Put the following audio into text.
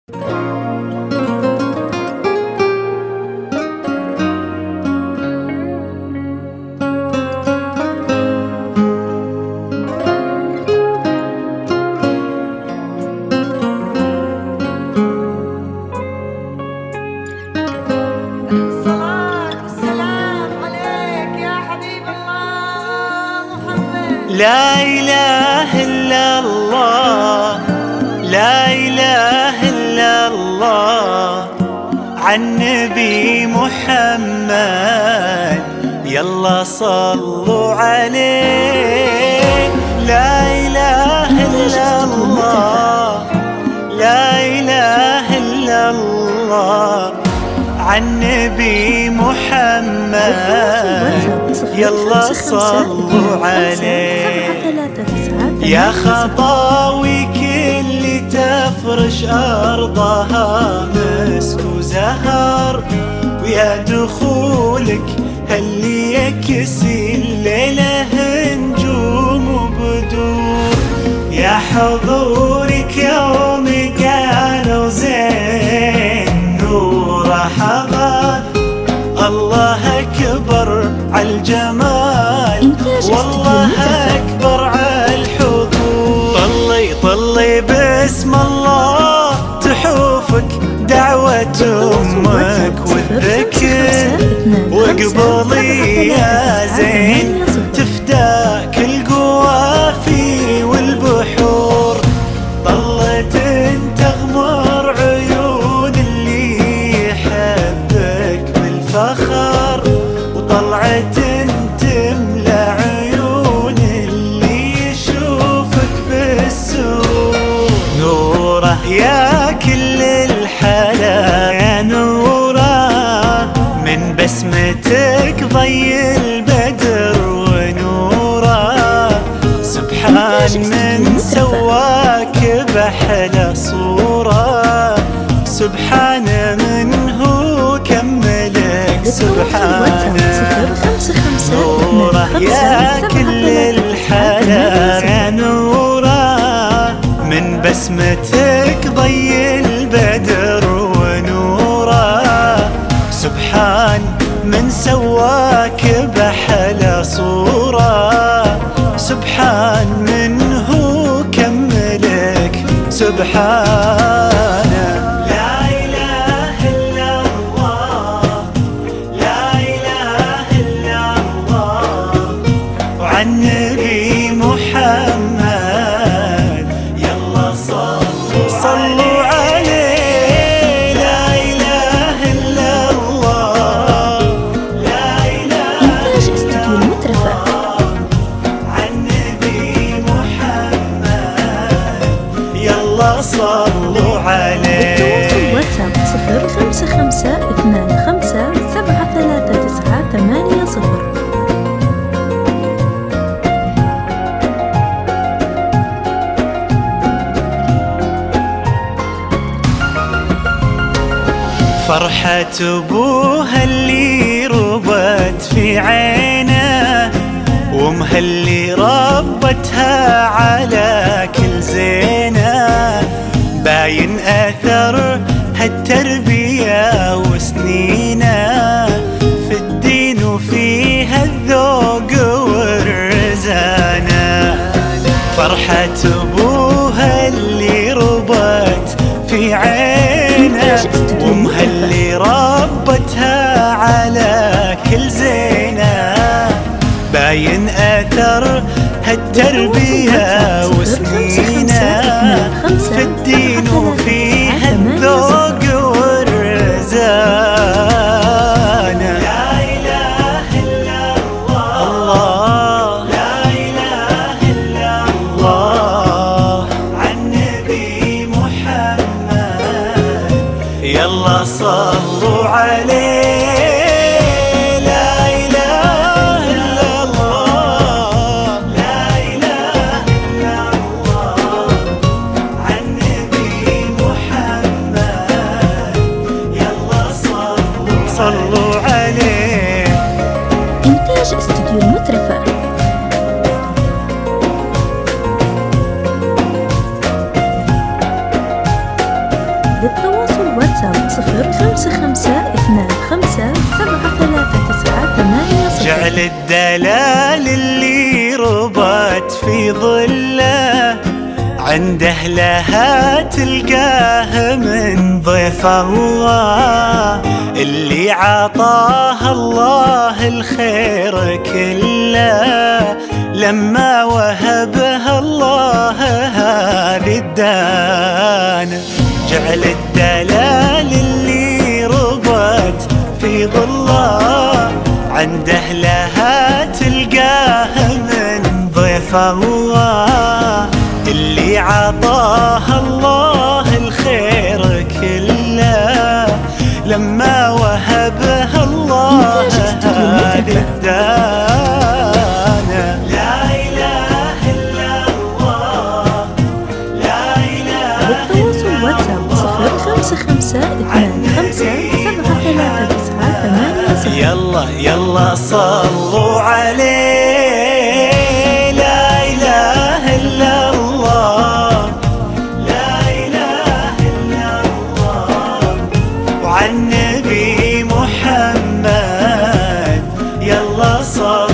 لا إله إلا الله، لا إله إلا الله، عالنبي محمد يلا صلوا عليه. لا إله إلا الله، لا إله إلا الله، عالنبي محمد يلا صلوا عليه. يا خطاوي كل تفرش أرضها مسك وزهر، ويا دخولك اللي يكسي الليلة نجوم وبدور. يا حضورك يوم قالوا زين نوره حضر، الله أكبر عالجمال والله أكبر عالحضور. طلي باسم الله تحوفك دعوة أمك والذكر، وقبلي يا زين تفداك القوافي والبحور. طلت تغمر عيون اللي يحبك بالفخر، وطلعت تملى عيون اللي يشوفك بالسرور. نوره يا كل الحلا يا نوره، من بسمتك ضي البدر ونوره. سبحان من سواك بأحلى صورة، سبحان من هو كملك سبحانه. نوره يا كل الحلا يا نوره، من بسمتك ضي البدر ونوره. سبحان من سواك بأحلى صورة، سبحان من هو كملك سبحانه. لا إله إلا الله، لا إله إلا الله، وعالنبي محمد يلا صلوا عليه. لا إله إلا الله، لا إله إلا الله، عالنبي محمد يلا صلوا عليه. واتساب 05525739800. فرحة أبوها اللي ربت في عينه، وامها اللي ربتها على كل زينه. باين أثر هالتربية وسنينه في الدين وفيها الذوق والرزانة. فرحة أبوها اللي ربت في عينه، وامها اللي ربتها على كل زينه. باين أثر هالتربية وسنينه في الدين وفيها الذوق والرزانة. لا إله إلا الله، لا إله إلا الله، عالنبي محمد يلا صلوا عليه. صلوا عليه. إنتاج استوديو المترفة. بالطبع الواتساب 0552573980. جعل الدلال اللي ربت في ظله عند أهلها تلقاه من ضيف الله، اللي عطاه الله الخير كله لما وهبها الله هذه الدانة. جعل الدلال اللي ربت في ظله عند أهلها تلقاه من ضيف الله، اللي عطاه الله الخير كله لما وهبها الله هذه الدانة. لا إله إلا الله، لا إله بالتواصل واتساب 0552573980. يلا صلوا عليه. لا إله إلا الله، لا إله إلا الله، وعن النبي محمد يلا صلوا.